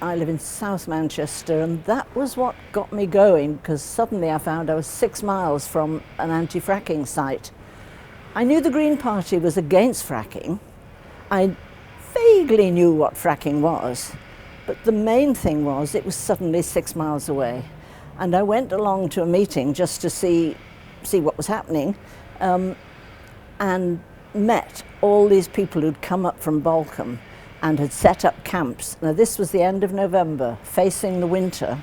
I live in South Manchester, and that was what got me going, because suddenly I found I was 6 miles from an anti-fracking site. I knew the Green Party was against fracking. I vaguely knew what fracking was, but the main thing was it was suddenly 6 miles away. And I went along to a meeting just to see what was happening, and met all these people who'd come up from Barton and had set up camps. Now this was the end of November, facing the winter,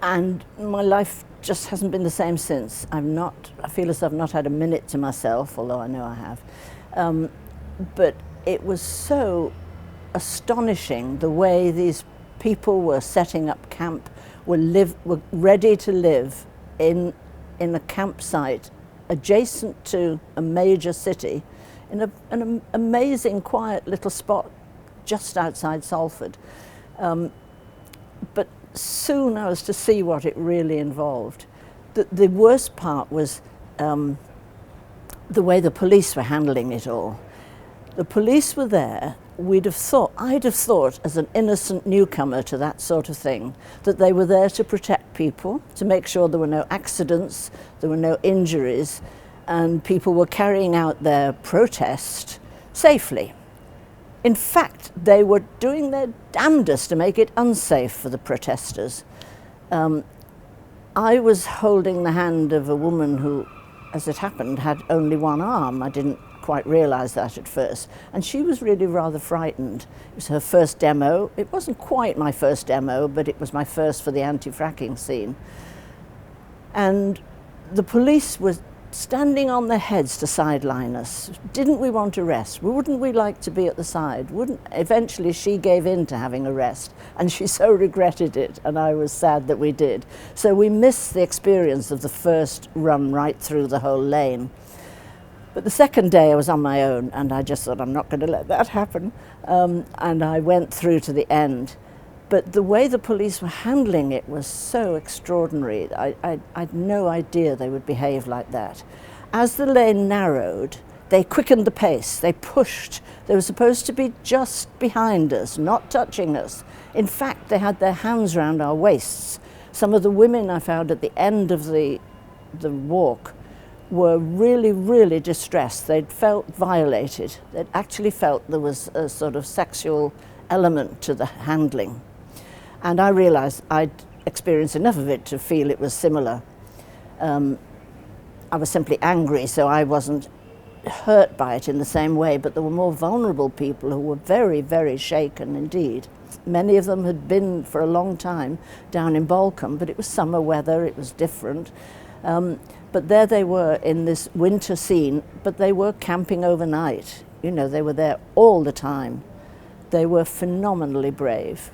and my life just hasn't been the same since. I feel as though I've not had a minute to myself, although I know I have. But it was so astonishing the way these people were setting up camp, were ready to live in a campsite adjacent to a major city, in an amazing quiet little spot just outside Salford. But soon I was to see what it really involved. The worst part was the way the police were handling it all. The police were there. I'd have thought, as an innocent newcomer to that sort of thing, that they were there to protect people, to make sure there were no accidents, there were no injuries, and people were carrying out their protest safely. In fact, they were doing their damnedest to make it unsafe for the protesters. I was holding the hand of a woman who, as it happened, had only one arm. I didn't quite realise that at first, and she was really rather frightened. It was her first demo. It wasn't quite my first demo, but it was my first for the anti-fracking scene. And the police were standing on their heads to sideline us. Didn't we want a rest? Wouldn't we like to be at the side? Eventually she gave in to having a rest, and she so regretted it, and I was sad that we did. So we missed the experience of the first run right through the whole lane. But the second day I was on my own, and I just thought, I'm not going to let that happen. And I went through to the end. But the way the police were handling it was so extraordinary. I'd no idea they would behave like that. As the lane narrowed, they quickened the pace, they pushed. They were supposed to be just behind us, not touching us. In fact, they had their hands around our waists. Some of the women I found at the end of the walk were really, really distressed. They'd felt violated. They'd actually felt there was a sort of sexual element to the handling. And I realised I'd experienced enough of it to feel it was similar. I was simply angry, so I wasn't hurt by it in the same way, but there were more vulnerable people who were very, very shaken indeed. Many of them had been for a long time down in Barton, but it was summer weather, it was different. But there they were in this winter scene, but they were camping overnight. You know, they were there all the time. They were phenomenally brave.